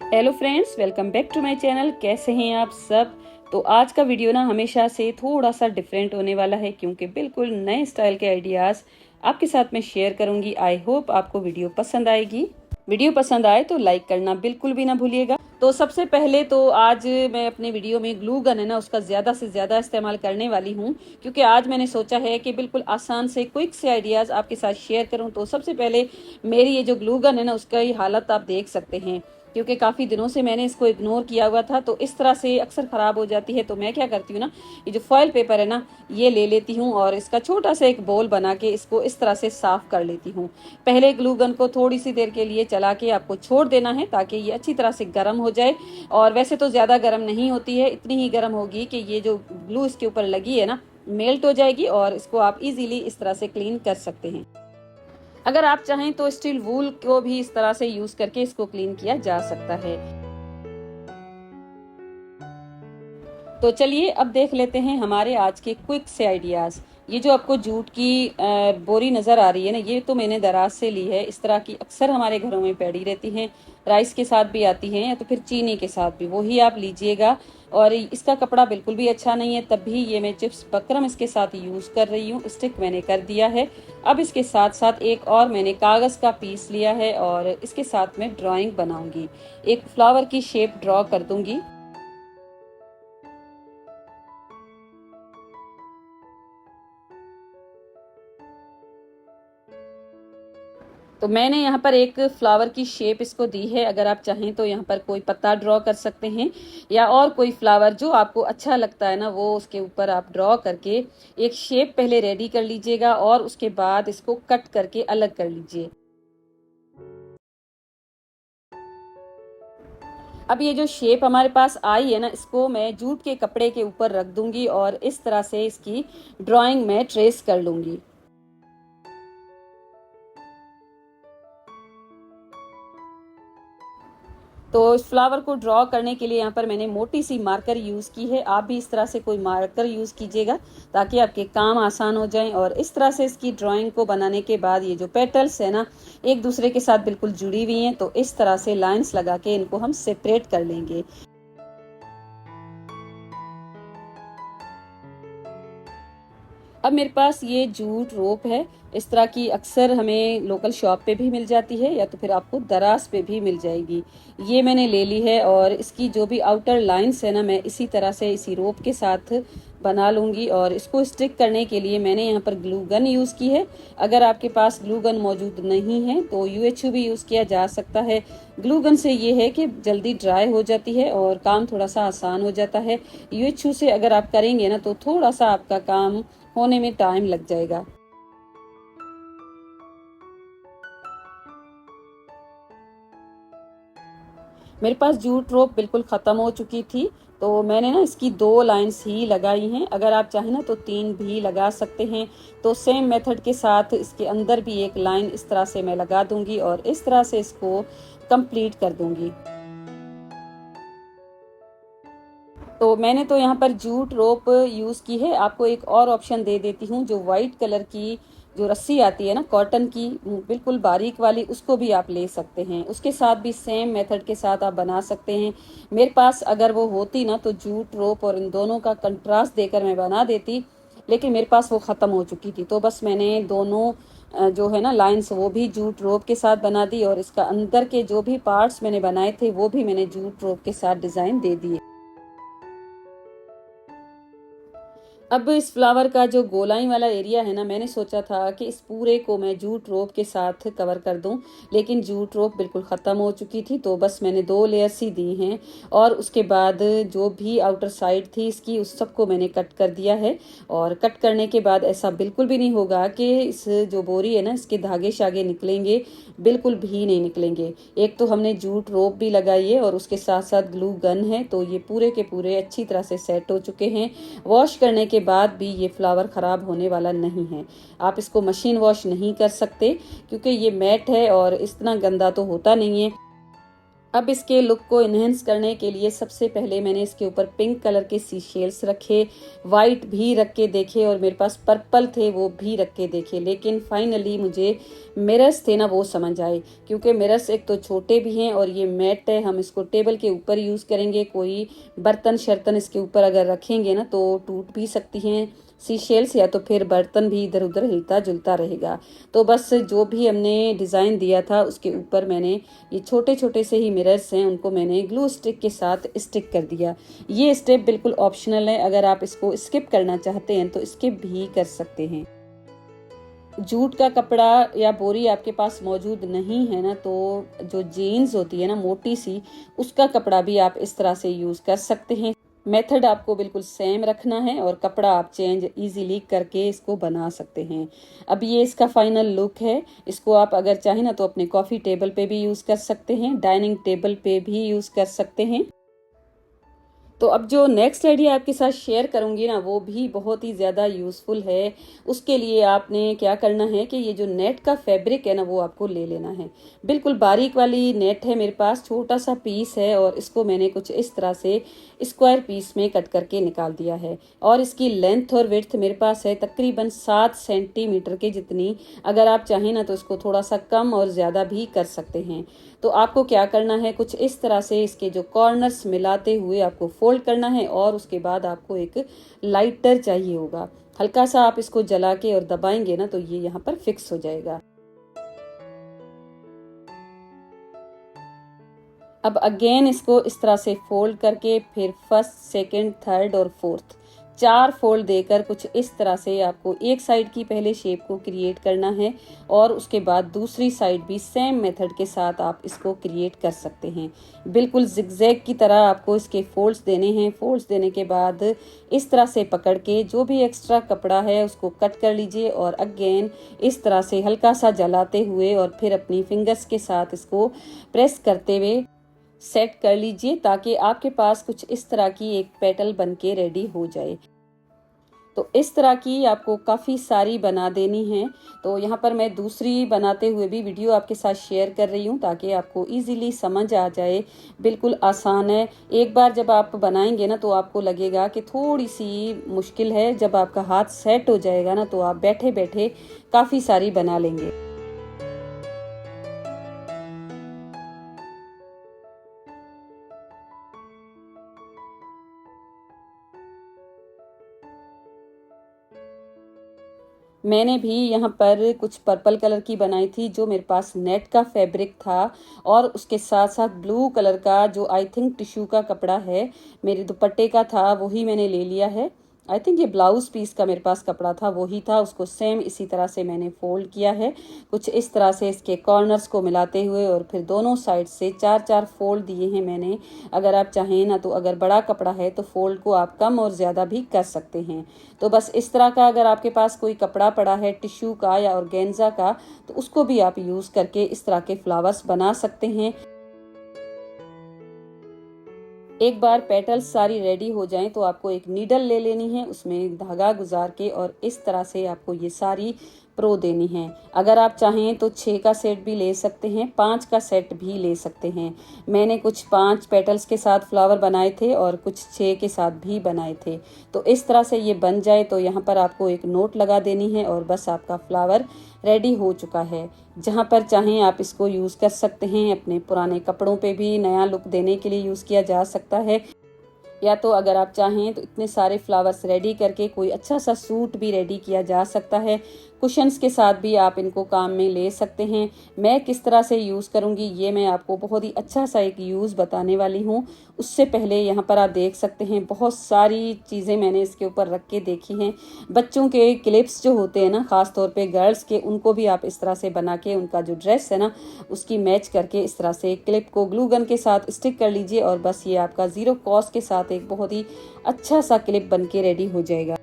Hello friends, welcome back to my channel. कैसे हैं आप सब। तो आज का वीडियो ना हमेशा से थोड़ा सा डिफरेंट होने वाला है, क्योंकि बिल्कुल नए स्टाइल के आइडियाज़ आपके साथ मैं शेयर करूंगी। आई होप आपको वीडियो पसंद आएगी। वीडियो पसंद आए तो लाइक करना बिल्कुल भी ना भूलिएगा। तो सबसे पहले तो आज मैं अपने वीडियो में ग्लू गन है ना, उसका ज़्यादा से ज़्यादा इस्तेमाल करने वाली हूँ, क्योंकि आज मैंने सोचा है कि बिल्कुल आसान से क्विक से आइडियाज़ आपके साथ शेयर करूँ। तो सबसे पहले मेरी ये जो ग्लू गन है ना, उसका ही हालत आप देख सकते हैं, क्योंकि काफ़ी दिनों से मैंने इसको इग्नोर किया हुआ था। तो इस तरह से अक्सर ख़राब हो जाती है। तो मैं क्या करती हूँ ना, ये जो फॉयल पेपर है ना, ये ले लेती हूँ और इसका छोटा सा एक बोल बना के इसको इस तरह से साफ़ कर लेती हूँ। पहले ग्लू गन को थोड़ी सी देर के लिए चला के आपको छोड़ देना है, ताकि ये अच्छी तरह से गर्म हो जाए। और वैसे तो ज़्यादा गर्म नहीं होती है, इतनी ही गर्म होगी कि ये जो ग्लू इसके ऊपर लगी है ना, मेल्ट हो जाएगी और इसको आप इजीली इस तरह से क्लीन कर सकते हैं। अगर आप चाहें तो स्टील वूल को भी इस तरह से यूज करके इसको क्लीन किया जा सकता है। तो चलिए अब देख लेते हैं हमारे आज के क्विक से आइडियाज। ये जो आपको जूट की बोरी नजर आ रही है ना, ये तो मैंने दराज से ली है। इस तरह की अक्सर हमारे घरों में पड़ी रहती हैं, राइस के साथ भी आती हैं या तो फिर चीनी के साथ भी, वही आप लीजिएगा। और इसका कपड़ा बिल्कुल भी अच्छा नहीं है, तब भी ये मैं चिप्स बकरम इसके साथ यूज कर रही हूँ। स्टिक मैंने कर दिया है। अब इसके साथ साथ एक और मैंने कागज का पीस लिया है और इसके साथ मैं ड्राइंग बनाऊंगी। एक फ्लावर की शेप ड्रॉ कर दूंगी। तो मैंने यहाँ पर एक फ्लावर की शेप इसको दी है। अगर आप चाहें तो यहाँ पर कोई पत्ता ड्रॉ कर सकते हैं, या और कोई फ्लावर जो आपको अच्छा लगता है ना, वो उसके ऊपर आप ड्रॉ करके एक शेप पहले रेडी कर लीजिएगा और उसके बाद इसको कट करके अलग कर लीजिए। अब ये जो शेप हमारे पास आई है ना, इसको मैं जूट के कपड़े के ऊपर रख दूंगी और इस तरह से इसकी ड्राइंग में ट्रेस कर लूंगी। तो इस फ्लावर को ड्रॉ करने के लिए यहाँ पर मैंने मोटी सी मार्कर यूज की है। आप भी इस तरह से कोई मार्कर यूज कीजिएगा, ताकि आपके काम आसान हो जाएं। और इस तरह से इसकी ड्राइंग को बनाने के बाद ये जो पेटल्स है ना, एक दूसरे के साथ बिल्कुल जुड़ी हुई हैं, तो इस तरह से लाइंस लगा के इनको हम सेपरेट कर लेंगे। अब मेरे पास ये जूट रोप है, इस तरह की अक्सर हमें लोकल शॉप पे भी मिल जाती है, या तो फिर आपको दराज पे भी मिल जाएगी। ये मैंने ले ली है और इसकी जो भी आउटर लाइंस है ना, मैं इसी तरह से इसी रोप के साथ बना लूंगी। और इसको स्टिक करने के लिए मैंने यहाँ पर ग्लू गन यूज़ की है। अगर आपके पास ग्लू गन मौजूद नहीं है तो यूएचयू भी यूज़ किया जा सकता है। ग्लू गन से ये है कि जल्दी ड्राई हो जाती है और काम थोड़ा सा आसान हो जाता है। यूएचयू से अगर आप करेंगे ना, तो थोड़ा सा आपका काम होने में टाइम लग जाएगा। मेरे पास जूट रोप बिल्कुल ख़त्म हो चुकी थी, तो मैंने ना इसकी 2 लाइंस ही लगाई हैं। अगर आप चाहें ना तो 3 भी लगा सकते हैं। तो सेम मेथड के साथ इसके अंदर भी एक लाइन इस तरह से मैं लगा दूंगी और इस तरह से इसको कंप्लीट कर दूंगी। तो मैंने तो यहाँ पर जूट रोप यूज़ की है। आपको एक और ऑप्शन दे देती हूँ, जो वाइट कलर की जो रस्सी आती है ना, कॉटन की, बिल्कुल बारीक वाली, उसको भी आप ले सकते हैं। उसके साथ भी सेम मेथड के साथ आप बना सकते हैं। मेरे पास अगर वो होती ना, तो जूट रोप और इन दोनों का कंट्रास्ट देकर मैं बना देती, लेकिन मेरे पास वो ख़त्म हो चुकी थी। तो बस मैंने दोनों जो है ना लाइंस, वो भी जूट रोप के साथ बना दी और इसका अंदर के जो भी पार्ट्स मैंने बनाए थे, वो भी मैंने जूट रोप के साथ डिज़ाइन दे दिए। अब इस फ्लावर का जो गोलाई वाला एरिया है ना, मैंने सोचा था कि इस पूरे को मैं जूट रोप के साथ कवर कर दूं, लेकिन जूट रोप बिल्कुल ख़त्म हो चुकी थी। तो बस मैंने 2 लेयर्स ही दी हैं और उसके बाद जो भी आउटर साइड थी इसकी, उस सबको मैंने कट कर दिया है। और कट करने के बाद ऐसा बिल्कुल भी नहीं होगा कि इस जो बोरी है ना, इसके धागे शागे निकलेंगे, बिल्कुल भी नहीं निकलेंगे। एक तो हमने जूट रोप भी लगाई है और उसके साथ साथ ग्लू गन है, तो ये पूरे के पूरे अच्छी तरह से सेट हो चुके हैं। वॉश करने के बाद भी ये फ्लावर ख़राब होने वाला नहीं है। आप इसको मशीन वॉश नहीं कर सकते, क्योंकि ये मैट है और इतना गंदा तो होता नहीं है। अब इसके लुक को इन्हेंस करने के लिए सबसे पहले मैंने इसके ऊपर पिंक कलर के सी शेल्स रखे, वाइट भी रख के देखे और मेरे पास पर्पल थे वो भी रख के देखे, लेकिन फाइनली मुझे मिरर्स थे ना वो समझ आए, क्योंकि मिरर्स एक तो छोटे भी हैं और ये मैट है, हम इसको टेबल के ऊपर यूज़ करेंगे, कोई बर्तन शर्तन इसके ऊपर अगर रखेंगे ना तो टूट भी सकती हैं सी शेल्स, या तो फिर बर्तन भी इधर उधर हिलता जुलता रहेगा। तो बस जो भी हमने डिज़ाइन दिया था उसके ऊपर मैंने ये छोटे छोटे से ही मिरर्स हैं उनको मैंने ग्लू स्टिक के साथ स्टिक कर दिया। ये स्टेप बिल्कुल ऑप्शनल है, अगर आप इसको स्किप करना चाहते हैं तो स्किप भी कर सकते हैं। जूट का कपड़ा या बोरी आपके पास मौजूद नहीं है ना तो जो जीन्स होती है ना मोटी सी, उसका कपड़ा भी आप इस तरह से यूज़ कर सकते हैं। मेथड आपको बिल्कुल सेम रखना है और कपड़ा आप चेंज इजीली करके इसको बना सकते हैं। अब ये इसका फाइनल लुक है। इसको आप अगर चाहें ना तो अपने कॉफ़ी टेबल पे भी यूज़ कर सकते हैं, डाइनिंग टेबल पे भी यूज़ कर सकते हैं। तो अब जो नेक्स्ट आइडिया आपके साथ शेयर करूंगी ना वो भी बहुत ही ज़्यादा यूज़फुल है। उसके लिए आपने क्या करना है कि ये जो नेट का फैब्रिक है ना वो आपको ले लेना है। बिल्कुल बारीक वाली नेट है मेरे पास, छोटा सा पीस है और इसको मैंने कुछ इस तरह से स्क्वायर पीस में कट करके निकाल दिया है। और इसकी लेंथ और विड्थ मेरे पास है तकरीबन 7 सेंटीमीटर के जितनी। अगर आप चाहें ना तो इसको थोड़ा सा कम और ज़्यादा भी कर सकते हैं। तो आपको क्या करना है, कुछ इस तरह से इसके जो कॉर्नर्स मिलाते हुए आपको फोल्ड करना है और उसके बाद आपको एक लाइटर चाहिए होगा। हल्का सा आप इसको जला के और दबाएंगे ना तो ये यहाँ पर फिक्स हो जाएगा। अब अगेन इसको इस तरह से फोल्ड करके फिर फर्स्ट, सेकंड, थर्ड और फोर्थ 4 फोल्ड देकर कुछ इस तरह से आपको एक साइड की पहले शेप को क्रिएट करना है और उसके बाद दूसरी साइड भी सेम मेथड के साथ आप इसको क्रिएट कर सकते हैं। बिल्कुल जिगजैग की तरह आपको इसके फोल्ड्स देने हैं। फोल्ड्स देने के बाद इस तरह से पकड़ के जो भी एक्स्ट्रा कपड़ा है उसको कट कर लीजिए और अगेन इस तरह से हल्का सा जलाते हुए और फिर अपनी फिंगर्स के साथ इसको प्रेस करते हुए सेट कर लीजिए ताकि आपके पास कुछ इस तरह की एक पेटल बनके रेडी हो जाए। तो इस तरह की आपको काफ़ी सारी बना देनी है। तो यहाँ पर मैं दूसरी बनाते हुए भी वीडियो आपके साथ शेयर कर रही हूँ ताकि आपको इजीली समझ आ जाए। बिल्कुल आसान है। एक बार जब आप बनाएंगे ना तो आपको लगेगा कि थोड़ी सी मुश्किल है, जब आपका हाथ सेट हो जाएगा ना तो आप बैठे बैठे काफ़ी सारी बना लेंगे। मैंने भी यहाँ पर कुछ पर्पल कलर की बनाई थी जो मेरे पास नेट का फैब्रिक था और उसके साथ साथ ब्लू कलर का जो आई थिंक टिश्यू का कपड़ा है मेरे दुपट्टे का था, वही मैंने ले लिया है। आई थिंक ये ब्लाउज पीस का मेरे पास कपड़ा था, वही था। उसको सेम इसी तरह से मैंने फोल्ड किया है, कुछ इस तरह से इसके कॉर्नर्स को मिलाते हुए और फिर दोनों साइड से 4-4 फोल्ड दिए हैं मैंने। अगर आप चाहें ना तो अगर बड़ा कपड़ा है तो फोल्ड को आप कम और ज़्यादा भी कर सकते हैं। तो बस इस तरह का अगर आपके पास कोई कपड़ा पड़ा है टिश्यू का या ऑर्गेन्जा का तो उसको भी आप यूज़ करके इस तरह के फ्लावर्स बना सकते हैं। एक बार पेटल्स सारी रेडी हो जाएं तो आपको एक नीडल ले लेनी है, उसमें धागा गुजार के और इस तरह से आपको ये सारी प्रो देनी है। अगर आप चाहें तो 6 का सेट भी ले सकते हैं, 5 का सेट भी ले सकते हैं। मैंने कुछ 5 पेटल्स के साथ फ्लावर बनाए थे और कुछ 6 के साथ भी बनाए थे। तो इस तरह से ये बन जाए तो यहाँ पर आपको एक नोट लगा देनी है और बस आपका फ्लावर रेडी हो चुका है। जहाँ पर चाहें आप इसको यूज़ कर सकते हैं, अपने पुराने कपड़ों पे भी नया लुक देने के लिए यूज़ किया जा सकता है, या तो अगर आप चाहें तो इतने सारे फ्लावर्स रेडी करके कोई अच्छा सा सूट भी रेडी किया जा सकता है। कुशन्स के साथ भी आप इनको काम में ले सकते हैं। मैं किस तरह से यूज़ करूँगी ये मैं आपको बहुत ही अच्छा सा एक यूज़ बताने वाली हूँ। उससे पहले यहाँ पर आप देख सकते हैं बहुत सारी चीज़ें मैंने इसके ऊपर रख के देखी हैं। बच्चों के क्लिप्स जो होते हैं ना, ख़ास तौर पे गर्ल्स के, उनको भी आप इस तरह से बना के उनका जो ड्रेस है ना उसकी मैच करके इस तरह से क्लिप को ग्लू गन के साथ स्टिक कर लीजिए और बस ये आपका ज़ीरो कॉस्ट के साथ एक बहुत ही अच्छा सा क्लिप बन के रेडी हो जाएगा।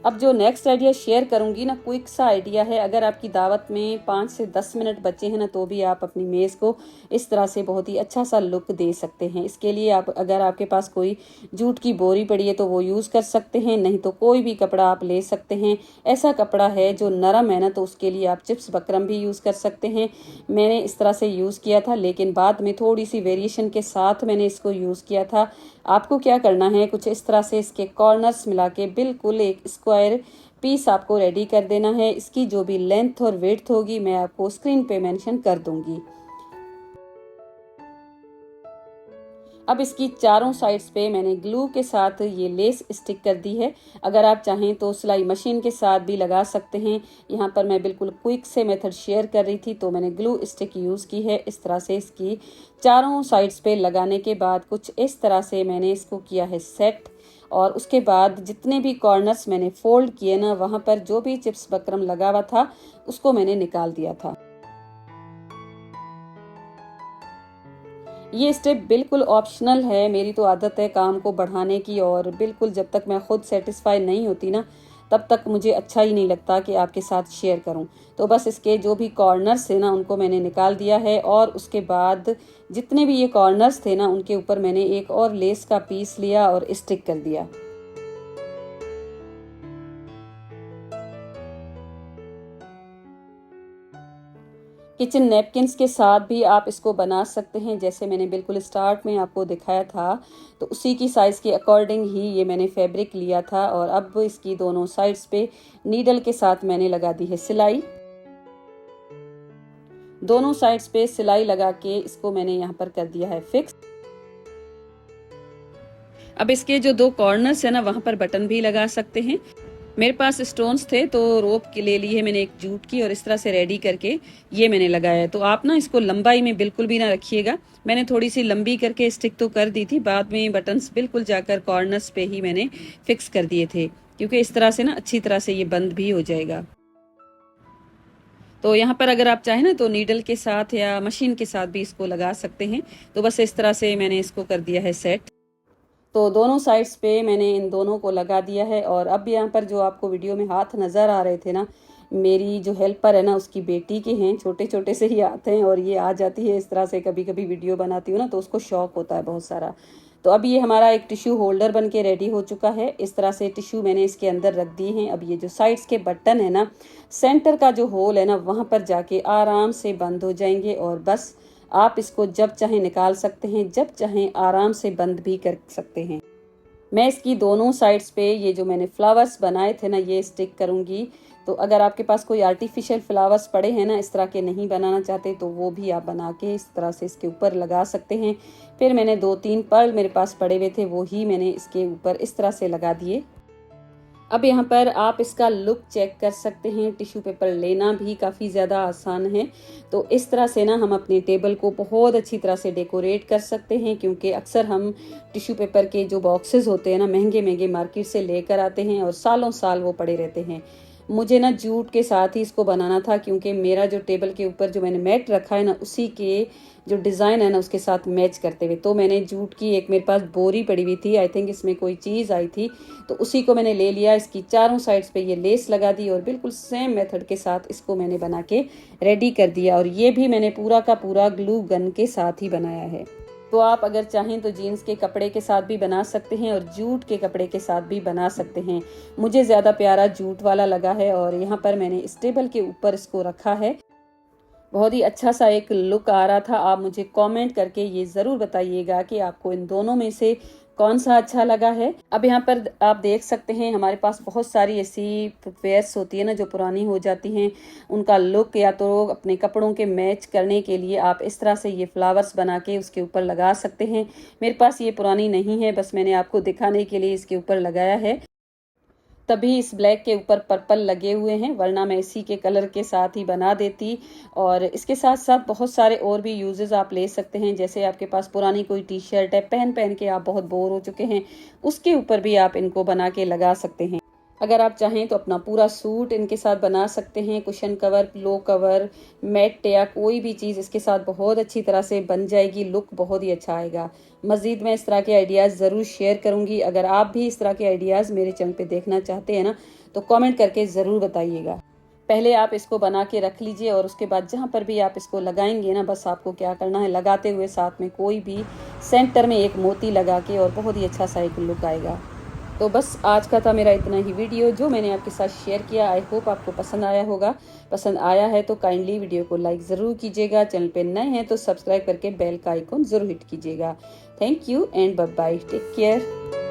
अब जो नेक्स्ट आइडिया शेयर करूंगी ना, क्विक सा आइडिया है। अगर आपकी दावत में 5 से 10 मिनट बचे हैं ना, तो भी आप अपनी मेज़ को इस तरह से बहुत ही अच्छा सा लुक दे सकते हैं। इसके लिए आप, अगर आपके पास कोई जूट की बोरी पड़ी है तो वो यूज़ कर सकते हैं, नहीं तो कोई भी कपड़ा आप ले सकते हैं। ऐसा कपड़ा है जो नरम है ना, तो उसके लिए आप चिप्स बकरम भी यूज़ कर सकते हैं। मैंने इस तरह से यूज़ किया था, लेकिन बाद में थोड़ी सी वेरिएशन के साथ मैंने इसको यूज़ किया था। आपको क्या करना है, कुछ इस तरह से इसके कॉर्नर्स मिला के बिल्कुल एक स्क्वायर पीस आपको रेडी कर देना है। इसकी जो भी लेंथ और विड्थ होगी मैं आपको स्क्रीन पे मेंशन कर दूंगी। अब इसकी चारों साइड्स पे मैंने ग्लू के साथ ये लेस स्टिक कर दी है। अगर आप चाहें तो सिलाई मशीन के साथ भी लगा सकते हैं। यहाँ पर मैं बिल्कुल क्विक से मेथड शेयर कर रही थी, तो मैंने ग्लू स्टिक यूज़ की है। इस तरह से इसकी चारों साइड्स पे लगाने के बाद कुछ इस तरह से मैंने इसको किया है सेट। और उसके बाद जितने भी कॉर्नर्स मैंने फोल्ड किए ना, वहाँ पर जो भी चिप्स बकरम लगा हुआ था उसको मैंने निकाल दिया था। ये स्टेप बिल्कुल ऑप्शनल है। मेरी तो आदत है काम को बढ़ाने की, और बिल्कुल जब तक मैं खुद सेटिस्फाई नहीं होती ना, तब तक मुझे अच्छा ही नहीं लगता कि आपके साथ शेयर करूं। तो बस इसके जो भी कॉर्नर्स थे ना, उनको मैंने निकाल दिया है। और उसके बाद जितने भी ये कॉर्नर्स थे ना, उनके ऊपर मैंने एक और लेस का पीस लिया और स्टिक कर दिया। किचन नैपकिन्स के साथ भी आप इसको बना सकते हैं, जैसे मैंने बिल्कुल स्टार्ट में आपको दिखाया था। तो उसी की साइज़ के अकॉर्डिंग ही ये मैंने फैब्रिक लिया था। और अब इसकी दोनों साइड्स पे नीडल के साथ मैंने लगा दी है सिलाई। दोनों साइड्स पे सिलाई लगा के इसको मैंने यहाँ पर कर दिया है फिक्स। अब इसके जो दो कॉर्नर्स है ना, वहां पर बटन भी लगा सकते हैं। मेरे पास स्टोन्स थे तो रोप के ले लिए मैंने एक जूट की, और इस तरह से रेडी करके ये मैंने लगाया है। तो आप ना इसको लंबाई में बिल्कुल भी ना रखिएगा। मैंने थोड़ी सी लंबी करके स्टिक तो कर दी थी, बाद में बटन्स बिल्कुल जाकर कॉर्नर्स पे ही मैंने फिक्स कर दिए थे, क्योंकि इस तरह से ना अच्छी तरह से ये बंद भी हो जाएगा। तो यहाँ पर अगर आप चाहें ना, तो नीडल के साथ या मशीन के साथ भी इसको लगा सकते हैं। तो बस इस तरह से मैंने इसको कर दिया है सेट। तो दोनों साइड्स पे मैंने इन दोनों को लगा दिया है। और अब यहाँ पर जो आपको वीडियो में हाथ नज़र आ रहे थे ना, मेरी जो हेल्पर है ना, उसकी बेटी के हैं। छोटे छोटे से ही आते हैं, और ये आ जाती है इस तरह से। कभी कभी वीडियो बनाती हूँ ना, तो उसको शौक होता है बहुत सारा। तो अब ये हमारा एक टिश्यू होल्डर बन के रेडी हो चुका है। इस तरह से टिश्यू मैंने इसके अंदर रख दिए हैं। अब ये जो साइड्स के बटन है ना, सेंटर का जो होल है ना, वहाँ पर जाके आराम से बंद हो जाएंगे। और बस आप इसको जब चाहें निकाल सकते हैं, जब चाहें आराम से बंद भी कर सकते हैं। मैं इसकी दोनों साइड्स पे ये जो मैंने फ्लावर्स बनाए थे ना, ये स्टिक करूंगी। तो अगर आपके पास कोई आर्टिफिशियल फ्लावर्स पड़े हैं ना, इस तरह के नहीं बनाना चाहते, तो वो भी आप बना के इस तरह से इसके ऊपर लगा सकते हैं। फिर मैंने 2-3 पर्ल मेरे पास पड़े हुए थे, वो ही मैंने इसके ऊपर इस तरह से लगा दिए। अब यहाँ पर आप इसका लुक चेक कर सकते हैं। टिश्यू पेपर लेना भी काफ़ी ज़्यादा आसान है। तो इस तरह से ना हम अपने टेबल को बहुत अच्छी तरह से डेकोरेट कर सकते हैं, क्योंकि अक्सर हम टिश्यू पेपर के जो बॉक्सेस होते हैं ना, महंगे महंगे मार्केट से लेकर आते हैं, और सालों साल वो पड़े रहते हैं। मुझे ना जूट के साथ ही इसको बनाना था, क्योंकि मेरा जो टेबल के ऊपर जो मैंने मैट रखा है ना, उसी के जो डिज़ाइन है ना, उसके साथ मैच करते हुए। तो मैंने जूट की एक मेरे पास बोरी पड़ी हुई थी, आई थिंक इसमें कोई चीज़ आई थी, तो उसी को मैंने ले लिया। इसकी चारों साइड्स पे ये लेस लगा दी, और बिल्कुल सेम मेथड के साथ इसको मैंने बना के रेडी कर दिया। और ये भी मैंने पूरा का पूरा ग्लू गन के साथ ही बनाया है। तो आप अगर चाहें तो जीन्स के कपड़े के साथ भी बना सकते हैं, और जूट के कपड़े के साथ भी बना सकते हैं। मुझे ज़्यादा प्यारा जूट वाला लगा है, और यहाँ पर मैंने इस टेबल के ऊपर इसको रखा है। बहुत ही अच्छा सा एक लुक आ रहा था। आप मुझे कमेंट करके ये ज़रूर बताइएगा कि आपको इन दोनों में से कौन सा अच्छा लगा है। अब यहाँ पर आप देख सकते हैं, हमारे पास बहुत सारी ऐसी फुटवेयर्स होती है ना, जो पुरानी हो जाती हैं। उनका लुक या तो अपने कपड़ों के मैच करने के लिए आप इस तरह से ये फ्लावर्स बना के उसके ऊपर लगा सकते हैं। मेरे पास ये पुरानी नहीं है, बस मैंने आपको दिखाने के लिए इसके ऊपर लगाया है। तभी इस ब्लैक के ऊपर पर्पल लगे हुए हैं, वरना मैं इसी के कलर के साथ ही बना देती। और इसके साथ साथ बहुत सारे और भी यूजेस आप ले सकते हैं। जैसे आपके पास पुरानी कोई टी शर्ट है, पहन पहन के आप बहुत बोर हो चुके हैं, उसके ऊपर भी आप इनको बना के लगा सकते हैं। अगर आप चाहें तो अपना पूरा सूट इनके साथ बना सकते हैं। Cushion cover, pillow cover, mat या कोई भी चीज़ इसके साथ बहुत अच्छी तरह से बन जाएगी। लुक बहुत ही अच्छा आएगा। मज़ीद मैं इस तरह के आइडियाज़ ज़रूर शेयर करूँगी। अगर आप भी इस तरह के आइडियाज़ मेरे चैनल पे देखना चाहते हैं ना, तो कमेंट करके ज़रूर बताइएगा। पहले आप इसको बना के रख लीजिए और उसके बाद जहाँ पर भी आप इसको लगाएंगे ना, बस आपको क्या करना है, लगाते हुए साथ में कोई भी सेंटर में एक मोती लगा के, और बहुत ही अच्छा सा एक लुक आएगा। तो बस आज का था मेरा इतना ही वीडियो जो मैंने आपके साथ शेयर किया। आई होप आपको पसंद आया होगा। पसंद आया है तो काइंडली वीडियो को लाइक ज़रूर कीजिएगा। चैनल पे नए हैं तो सब्सक्राइब करके बेल का आइकॉन ज़रूर हिट कीजिएगा। Thank you and bye bye, take care.